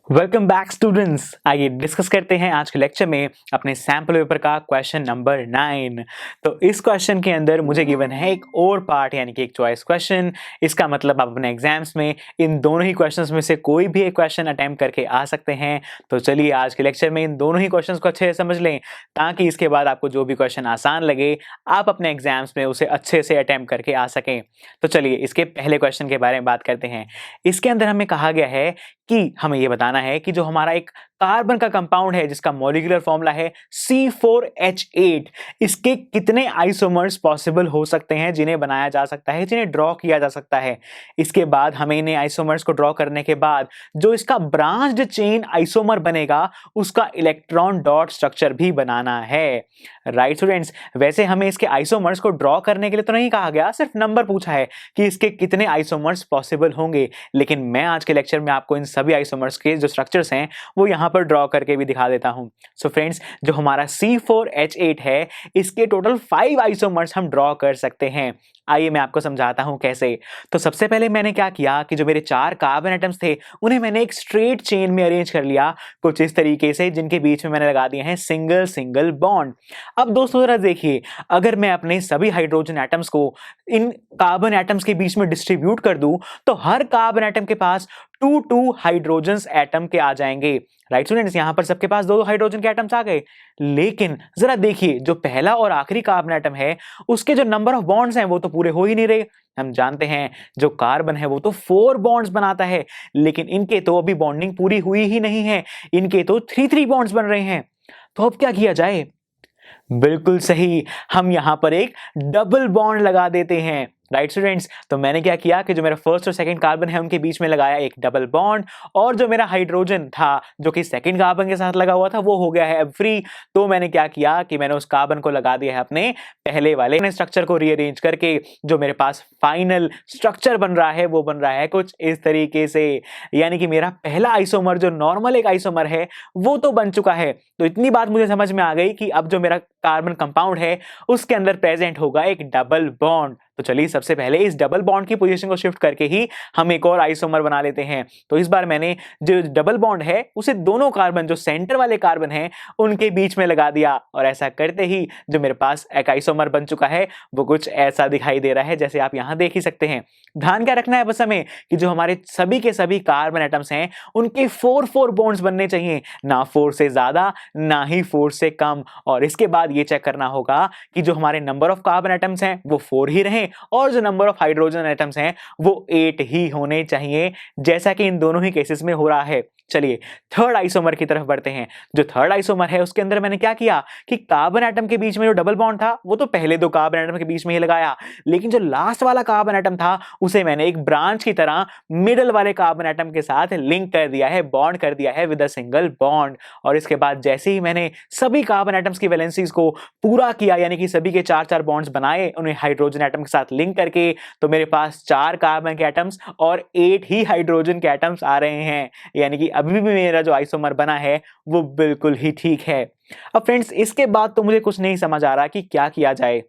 Welcome back students. आइए discuss करते हैं आज के लेक्चर में अपने सैंपल पेपर का क्वेश्चन नंबर 9। तो इस क्वेश्चन के अंदर मुझे गिवन है एक और पार्ट यानी कि एक चॉइस क्वेश्चन। इसका मतलब आप अपने एग्जाम्स में इन दोनों ही क्वेश्चंस में से कोई भी एक क्वेश्चन अटेम्प्ट करके आ सकते हैं। तो चलिए आज के लेक्चर में इन दोनों ही क्वेश्चंस को अच्छे से समझ लें ताकि इसके बाद आपको जो भी क्वेश्चन आसान लगे आप अपने एग्जाम्स में उसे अच्छे से अटेम्प्ट करके आ सकें। तो चलिए इसके पहले क्वेश्चन के बारे में बात करते हैं। इसके अंदर हमें कहा गया है कि हमें यह बताना है कि जो हमारा एक कार्बन का कंपाउंड है जिसका मॉलिक्यूलर फॉर्मूला है C4H8, इसके कितने आइसोमर्स पॉसिबल हो सकते हैं जिन्हें बनाया जा सकता है, जिन्हें ड्रॉ किया जा सकता है। इसके बाद हमें इन्हें आइसोमर्स को ड्रॉ करने के बाद जो इसका ब्रांच्ड चेन आइसोमर बनेगा उसका इलेक्ट्रॉन डॉट स्ट्रक्चर भी बनाना है। राइट स्टूडेंट्स, वैसे हमें इसके आइसोमर्स को ड्रॉ करने के लिए तो नहीं कहा गया, सिर्फ नंबर पूछा है कि इसके कितने आइसोमर्स पॉसिबल होंगे। लेकिन मैं आज के लेक्चर में आपको इन सभी आइसोमर्स के जो स्ट्रक्चर्स हैं वो यहाँ पर ड्रॉ करके भी दिखा देता हूँ। सो फ्रेंड्स, जो हमारा C4H8 है इसके टोटल 5 आइसोमर्स हम ड्रॉ कर सकते हैं। आइए मैं आपको समझाता हूं कैसे। तो सबसे पहले मैंने क्या किया कि जो मेरे 4 कार्बन एटम्स थे उन्हें मैंने एक स्ट्रेट चेन में अरेंज कर लिया, कुछ इस तरीके से, जिनके बीच में मैंने लगा दिए हैं सिंगल सिंगल बॉन्ड। अब दोस्तों जरा देखिए, अगर मैं अपने सभी हाइड्रोजन एटम्स को इन कार्बन एटम्स के बीच में डिस्ट्रीब्यूट कर दूं तो हर कार्बन एटम के पास 2 हाइड्रोजन एटम के आ जाएंगे। राइट स्टूडेंट्स, यहां पर सबके पास 2 हाइड्रोजन के एटम्स आ गए। लेकिन जरा देखिए, जो पहला और आखिरी कार्बन एटम है उसके जो नंबर ऑफ बॉन्ड्स हैं वो तो पूरे हो ही नहीं रहे। हम जानते हैं जो कार्बन है वो तो 4 बॉन्ड्स बनाता है, लेकिन इनके तो अभी बॉन्डिंग पूरी हुई ही नहीं है, इनके तो 3 बॉन्ड्स बन रहे हैं। तो अब क्या किया जाए? बिल्कुल सही, हम यहां पर एक डबल बॉन्ड लगा देते हैं। राइट स्टूडेंट्स, तो मैंने क्या किया कि जो मेरा फर्स्ट और सेकंड कार्बन है उनके बीच में लगाया एक डबल बॉन्ड, और जो मेरा हाइड्रोजन था जो कि सेकंड कार्बन के साथ लगा हुआ था वो हो गया है अब फ्री। तो मैंने क्या किया कि मैंने उस कार्बन को लगा दिया है अपने पहले वाले स्ट्रक्चर को रीअरेंज करके। जो मेरे पास फाइनल स्ट्रक्चर बन रहा है वो बन रहा है कुछ इस तरीके से, यानी कि मेरा पहला आइसोमर जो नॉर्मल एक आइसोमर है वो तो बन चुका है। तो इतनी बात मुझे समझ में आ गई कि अब जो मेरा कार्बन कंपाउंड है उसके अंदर प्रेजेंट होगा एक डबल बॉन्ड। तो चलिए सबसे पहले इस डबल बॉन्ड की पोजीशन को शिफ्ट करके ही हम एक और आइसोमर बना लेते हैं। तो इस बार मैंने जो डबल बॉन्ड है उसे दोनों कार्बन, जो सेंटर वाले कार्बन हैं, उनके बीच में लगा दिया, और ऐसा करते ही जो मेरे पास एक आइसोमर बन चुका है वो कुछ ऐसा दिखाई दे रहा है जैसे आप यहां देख ही सकते हैं। ध्यान क्या रखना है बस हमें कि जो हमारे सभी के सभी कार्बन एटम्स हैं उनके 4 बॉन्ड्स बनने चाहिए, ना 4 से ज्यादा ना ही 4 से कम। और इसके बाद ये चेक करना होगा कि जो हमारे नंबर ऑफ कार्बन एटम्स हैं वो 4 ही रहें और जो नंबर ऑफ हाइड्रोजन एटम्स हैं वो 8 ही होने चाहिए, जैसा कि इन दोनों ही केसेस में हो रहा है। चलिए थर्ड आइसोमर की तरफ बढ़ते हैं। जो थर्ड आइसोमर है उसके अंदर मैंने क्या किया कि कार्बन एटम के बीच में जो डबल बॉन्ड था वो तो पहले 2 कार्बन एटम के बीच में ही लगाया, लेकिन जो लास्ट वाला कार्बन एटम था उसे मैंने एक ब्रांच की तरह मिडल वाले कार्बन एटम के साथ लिंक कर दिया है, बॉन्ड कर दिया है विद अ सिंगल बॉन्ड। और इसके बाद जैसे ही मैंने सभी कार्बन एटम्स की वैलेंसीज को पूरा किया, यानी कि सभी के 4 बॉन्ड्स बनाए उन्हें हाइड्रोजन एटम के साथ लिंक करके, तो मेरे पास 4 कार्बन के एटम्स और 8 ही हाइड्रोजन के एटम्स आ रहे हैं, यानी कि अभी भी मेरा जो आइसोमर बना है वो बिल्कुल ही ठीक है। अब फ्रेंड्स, इसके बाद तो मुझे कुछ नहीं समझ आ रहा कि क्या किया जाए,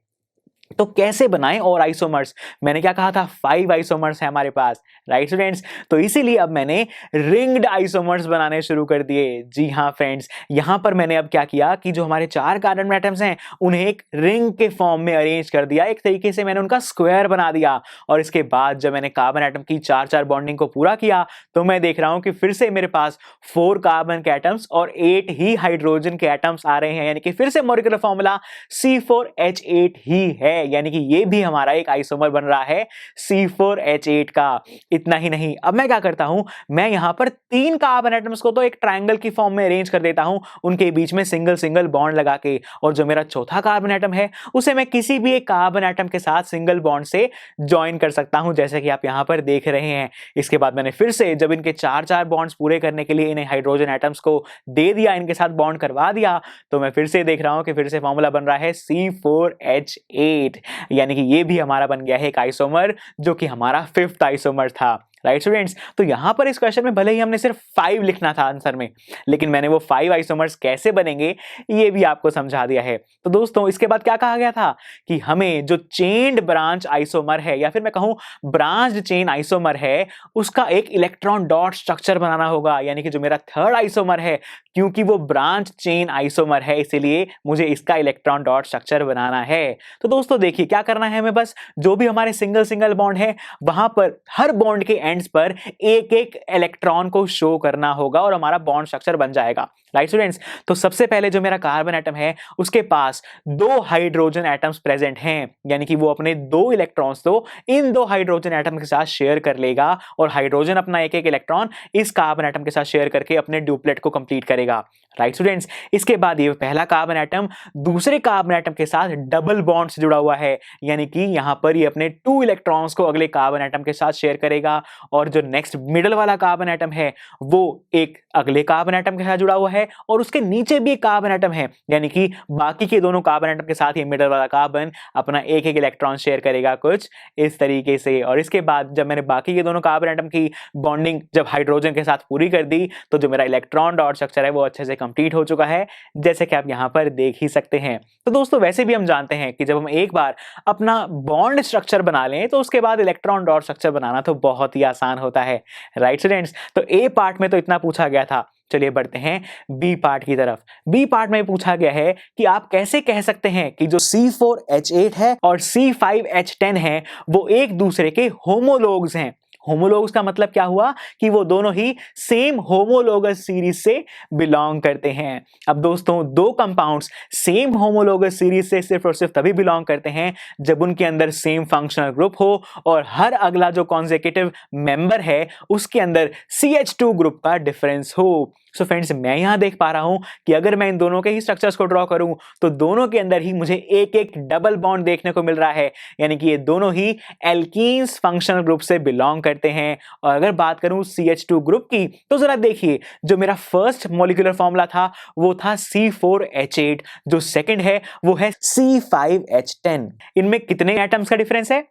तो कैसे बनाएं और आइसोमर्स। मैंने क्या कहा था, 5 आइसोमर्स है हमारे पास। राइट स्टूडेंट्स, तो इसीलिए अब मैंने रिंग्ड आइसोमर्स बनाने शुरू कर दिए। जी हां फ्रेंड्स, यहां पर मैंने अब क्या किया कि जो हमारे 4 कार्बन एटम्स हैं उन्हें एक रिंग के फॉर्म में अरेंज कर दिया, एक तरीके से मैंने उनका स्क्वायर बना दिया। और इसके बाद जब मैंने कार्बन एटम की 4 बॉन्डिंग को पूरा किया तो मैं देख रहा हूं कि फिर से मेरे पास 4 कार्बन के एटम्स और 8 ही हाइड्रोजन के एटम्स आ रहे हैं, यानी कि फिर से मॉलिक्यूलर फॉर्मूला C4H8 ही है, यानी कि ये भी हमारा एक आइसोमर बन रहा है C4H8 का। इतना ही नहीं, अब मैं क्या करता हूं, मैं यहां पर 3 कार्बन एटम्स को तो एक ट्रायंगल की फॉर्म में अरेंज कर देता हूं, उनके बीच में सिंगल सिंगल बॉन्ड लगा के, और जो मेरा चौथा कार्बन एटम है उसे मैं किसी भी एक कार्बन एटम के साथ सिंगल बॉन्ड से ज्वाइन कर सकता हूं, जैसे कि आप यहां पर देख रहे हैं। इसके बाद मैंने फिर से जब इनके 4 बॉन्ड्स पूरे करने के लिए इन्हें हाइड्रोजन एटम्स को दे दिया, इनके साथ बॉन्ड करवा दिया, तो मैं फिर से देख रहा हूं कि फिर से फॉर्मूला बन रहा है C4H8, यानी कि ये भी हमारा बन गया है एक आइसोमर जो कि हमारा 5th आइसोमर था। Right students. तो यहां पर इस क्वेश्चन में भले ही हमने सिर्फ 5 लिखना था आंसर में, लेकिन मैंने वो 5 आइसोमर्स कैसे बनेंगे ये भी आपको समझा दिया है। तो दोस्तों इसके बाद क्या कहा गया था कि हमें जो चेन्ड ब्रांच आइसोमर है या फिर मैं कहूं ब्रांच्ड चेन आइसोमर है, उसका एक इलेक्ट्रॉन डॉट स्ट्रक्चर बनाना होगा। यानी कि जो मेरा थर्ड आइसोमर है, क्योंकि वो ब्रांच चेन आइसोमर है, इसीलिए मुझे इसका इलेक्ट्रॉन डॉट स्ट्रक्चर बनाना है। तो दोस्तों देखिए क्या करना है हमें, बस जो भी हमारे सिंगल सिंगल बॉन्ड है वहां पर हर बॉन्ड के एंड्स पर एक एक इलेक्ट्रॉन को शो करना होगा और हमारा बॉन्ड स्ट्रक्चर बन जाएगा। Right students. तो सबसे पहले जो मेरा कार्बन एटम है उसके पास 2 हाइड्रोजन एटम्स प्रेजेंट हैं, यानी कि वो अपने 2 इलेक्ट्रॉन्स तो इन 2 हाइड्रोजन एटम के साथ शेयर कर लेगा और हाइड्रोजन अपना एक एक इलेक्ट्रॉन इस कार्बन एटम के साथ शेयर करके अपने ड्यूप्लेट को कंप्लीट करेगा। Right students. इसके बाद ये पहला कार्बन एटम दूसरे कार्बन एटम के साथ डबल बॉन्ड से जुड़ा हुआ है, यानी कि यहां पर ये अपने 2 इलेक्ट्रॉन्स को अगले कार्बन एटम के साथ शेयर करेगा और जो नेक्स्ट मिडल वाला कार्बन एटम है वो एक अगले कार्बन एटम के साथ जुड़ा हुआ है और उसके नीचे भी एक कार्बन एटम है, यानी कि बाकी के दोनों कार्बन एटम के साथ ये मिडल वाला कार्बन अपना एक एक इलेक्ट्रॉन शेयर करेगा कुछ इस तरीके से। और इसके बाद जब मैंने बाकी के दोनों कार्बन एटम की बॉन्डिंग जब हाइड्रोजन के साथ पूरी कर दी तो जो मेरा इलेक्ट्रॉन डॉट स्ट्रक्चर है वो अच्छे से कंप्लीट हो चुका है, जैसे कि आप यहां पर देख ही सकते हैं। तो दोस्तों वैसे भी हम जानते हैं कि जब हम एक बार अपना बॉन्ड स्ट्रक्चर बना लें तो उसके बाद इलेक्ट्रॉन डॉट स्ट्रक्चर बनाना तो बहुत ही आसान होता है। Right students. तो ए पार्ट में तो इतना पूछा गया था, चलिए बढ़ते हैं बी पार्ट की तरफ। बी पार्ट में पूछा गया है कि आप कैसे कह सकते हैं कि जो C4H8 है और C5H10 है वो एक दूसरे के होमोलोग्स हैं। होमोलोग्स का मतलब क्या हुआ कि वो दोनों ही सेम होमोलोगस सीरीज से बिलोंग करते हैं। अब दोस्तों दो कंपाउंड्स सेम होमोलोगस सीरीज से सिर्फ और सिर्फ तभी बिलोंग करते हैं जब उनके अंदर सेम फंक्शनल ग्रुप हो और हर अगला जो कॉन्सेक्यूटिव मेंबर है उसके अंदर CH2 ग्रुप का डिफरेंस हो। सो फ्रेंड्स मैं यहां देख पा रहा हूं कि अगर मैं इन दोनों के ही स्ट्रक्चर्स को ड्रॉ करूं तो दोनों के अंदर ही मुझे एक एक डबल बॉन्ड देखने को मिल रहा है, यानी कि ये दोनों ही एल्कीन्स फंक्शनल ग्रुप से बिलोंग करते हैं। और अगर बात करूं CH2 ग्रुप की तो जरा देखिए जो मेरा फर्स्ट मॉलिक्यूलर फॉर्मूला था वो था C4H8, जो सेकंड है वो है C5H10। इनमें कितने एटम्स का डिफरेंस है?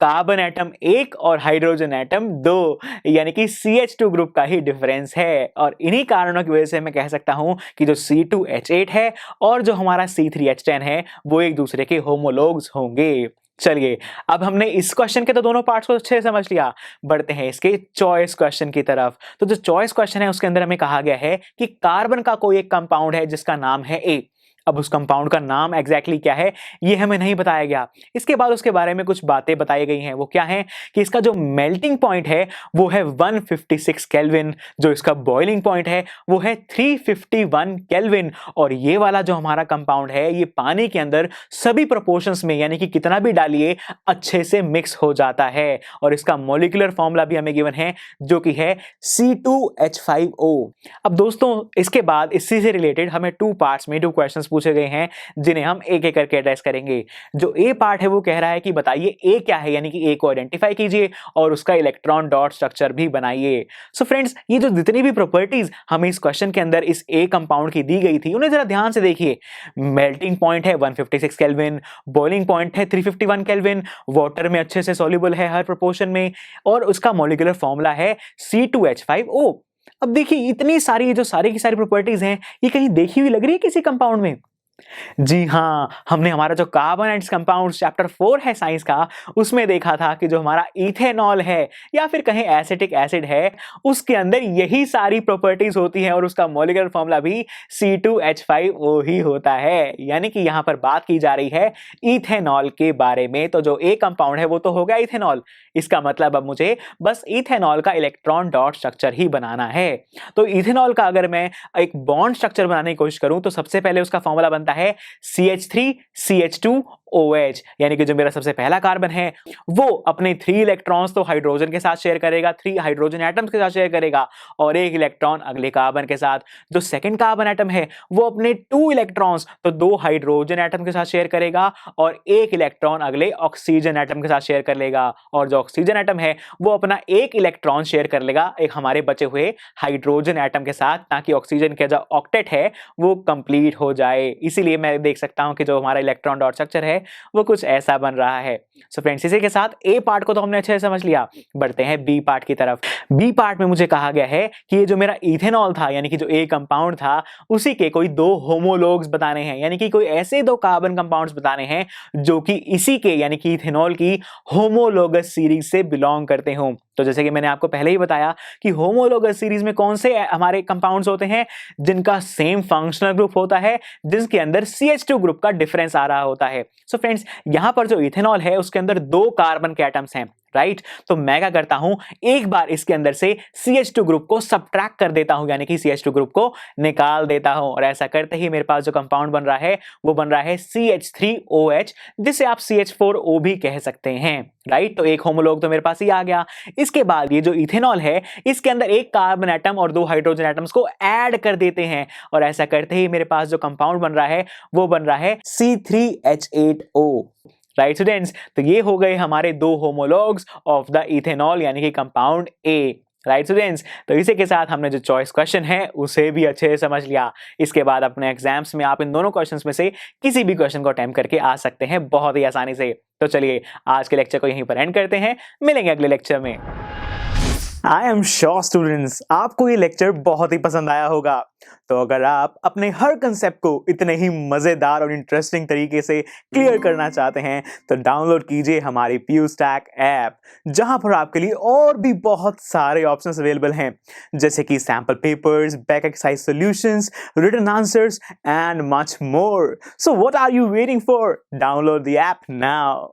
कार्बन एटम 1 और हाइड्रोजन एटम 2, यानी कि CH2 ग्रुप का ही डिफरेंस है। और इन्हीं कारणों की वजह से मैं कह सकता हूं कि जो C2H8 है और जो हमारा C3H10 है वो एक दूसरे के होमोलोग्स होंगे। चलिए अब हमने इस क्वेश्चन के तो दोनों पार्ट्स को अच्छे से समझ लिया, बढ़ते हैं इसके चॉइस क्वेश्चन की तरफ। तो जो चॉइस क्वेश्चन है उसके अंदर हमें कहा गया है कि कार्बन का कोई एक कंपाउंड है जिसका नाम है A। अब उस कंपाउंड का नाम एग्जैक्टली क्या है ये हमें नहीं बताया गया। इसके बाद उसके बारे में कुछ बातें बताई गई हैं, वो क्या है कि इसका जो मेल्टिंग पॉइंट है वो है 156 केल्विन, जो इसका बॉइलिंग पॉइंट है वो है 351 केल्विन। और ये वाला जो हमारा कंपाउंड है ये पानी के अंदर सभी प्रोपोर्शंस में यानी कि कितना भी डालिए अच्छे से मिक्स हो जाता है। और इसका मॉलिक्यूलर फॉर्मूला भी हमें गिवन है जो कि है C2H5O। अब दोस्तों इसके बाद इसी से रिलेटेड हमें 2 पार्ट्स में 2 क्वेश्चंस पूछे गए हैं जिन्हें हम एक एक करके एड्रेस करेंगे। जो ए पार्ट है वो कह रहा है कि बताइए ए क्या है, यानी कि ए को आइडेंटिफाई कीजिए और उसका इलेक्ट्रॉन डॉट स्ट्रक्चर भी बनाइए। सो फ्रेंड्स ये जो जितनी भी प्रॉपर्टीज हमें इस क्वेश्चन के अंदर इस ए कंपाउंड की दी गई थी उन्हें जरा ध्यान से देखिए। मेल्टिंग पॉइंट है 156 केल्विन, बॉइलिंग पॉइंट है 351 केल्विन, वाटर में अच्छे से सॉल्युबल है हर प्रोपोर्शन में, और उसका मॉलिक्यूलर फॉर्मूला है C2H5O। अब देखिए इतनी सारी जो सारी की सारी प्रॉपर्टीज हैं ये कहीं देखी हुई लग रही है किसी कंपाउंड में? जी हाँ, हमने हमारा जो कार्बन एंड कंपाउंड्स चैप्टर 4 है साइंस का उसमें देखा था कि जो हमारा इथेनॉल है या फिर कहें एसिटिक एसिड है उसके अंदर यही सारी प्रॉपर्टीज होती हैं और उसका मॉलिक्यूलर फॉर्मूला भी C2H5O ही होता है। यानी कि यहां पर बात की जा रही है इथेनॉल के बारे में। तो जो ए कंपाउंड है वो तो हो गया इथेनॉल, इसका मतलब अब मुझे बस इथेनॉल का इलेक्ट्रॉन डॉट स्ट्रक्चर ही बनाना है। तो इथेनॉल का अगर मैं एक बॉन्ड स्ट्रक्चर बनाने की कोशिश करूं तो सबसे पहले उसका फॉर्मूला बनता है CH3CH2OH, यानी कि जो मेरा सबसे पहला कार्बन है वो अपने 3 इलेक्ट्रॉन्स तो हाइड्रोजन के साथ शेयर करेगा, 3 हाइड्रोजन एटम्स के साथ शेयर करेगा और 1 इलेक्ट्रॉन अगले कार्बन के साथ। जो सेकंड कार्बन एटम है वो अपने 2 इलेक्ट्रॉन्स तो 2 हाइड्रोजन एटम के साथ शेयर करेगा और 1 इलेक्ट्रॉन अगले ऑक्सीजन एटम के साथ शेयर कर लेगा। और जो ऑक्सीजन एटम है वो अपना 1 इलेक्ट्रॉन शेयर कर लेगा एक हमारे बचे हुए हाइड्रोजन एटम के साथ, ताकि ऑक्सीजन का जो ऑक्टेट है वो कंप्लीट हो जाए। इसीलिए मैं देख सकता हूं कि जो हमारा इलेक्ट्रॉन डॉट स्ट्रक्चर है वो कुछ ऐसा बन रहा है। सो फ्रेंड्स, इसी के साथ ए पार्ट को तो हमने अच्छे से समझ लिया, बढ़ते हैं बी पार्ट की तरफ। बी पार्ट में मुझे कहा गया है कि ये जो मेरा इथेनॉल था यानी कि जो ए कंपाउंड था, उसी के कोई दो होमोलोग्स बताने हैं, यानी कि कोई ऐसे दो कार्बन कंपाउंड्स बताने हैं जो कि इसी के यानी कि इथेनॉल की होमोलोगस सीरीज से बिलोंग करते हों। तो जैसे कि मैंने आपको पहले ही बताया कि होमोलोगस सीरीज में कौन से हमारे कंपाउंड्स होते हैं, जिनका सेम फंक्शनल ग्रुप होता है, जिसके अंदर CH2 ग्रुप का डिफरेंस आ रहा होता है। सो फ्रेंड्स, यहां पर जो इथेनॉल है उसके अंदर दो कार्बन के एटम्स हैं, राइट? तो मैं क्या करता हूं, एक बार इसके अंदर से CH2 ग्रुप को सब्ट्रैक्ट कर देता हूं, यानी कि CH2 ग्रुप को निकाल देता हूं, और ऐसा करते ही मेरे पास जो कंपाउंड बन रहा है वो बन रहा है CH3OH, जिसे आप CH4O भी कह सकते हैं, राइट? तो एक होमोलॉग तो मेरे पास ही आ गया। इसके बाद ये जो इथेनॉल है इसके अंदर एक कार्बन एटम और दो हाइड्रोजन एटम्स को ऐड कर देते हैं, और ऐसा करते ही मेरे पास जो कंपाउंड बन रहा है वो बन रहा है C3H8O, राइट स्टूडेंट्स? तो ये हो गए हमारे दो होमोलॉग्स ऑफ द इथेनॉल यानी कि कंपाउंड ए, राइट स्टूडेंट्स? तो इसी के साथ हमने जो चॉइस क्वेश्चन है उसे भी अच्छे से समझ लिया। इसके बाद अपने एग्जाम्स में आप इन दोनों क्वेश्चंस में से किसी भी क्वेश्चन को अटेम्प्ट करके आ सकते हैं बहुत ही आसानी से। तो चलिए आज के लेक्चर को यहीं पर एंड करते हैं, मिलेंगे अगले लेक्चर में। आई एम श्योर स्टूडेंट्स, आपको ये लेक्चर बहुत ही पसंद आया होगा। तो अगर आप अपने हर कंसेप्ट को इतने ही मजेदार और इंटरेस्टिंग तरीके से क्लियर करना चाहते हैं तो डाउनलोड कीजिए हमारी PuStack ऐप, जहां पर आपके लिए और भी बहुत सारे ऑप्शंस अवेलेबल हैं, जैसे कि sample papers, back exercise solutions, written answers and much more. So what are you waiting for? Download the app now.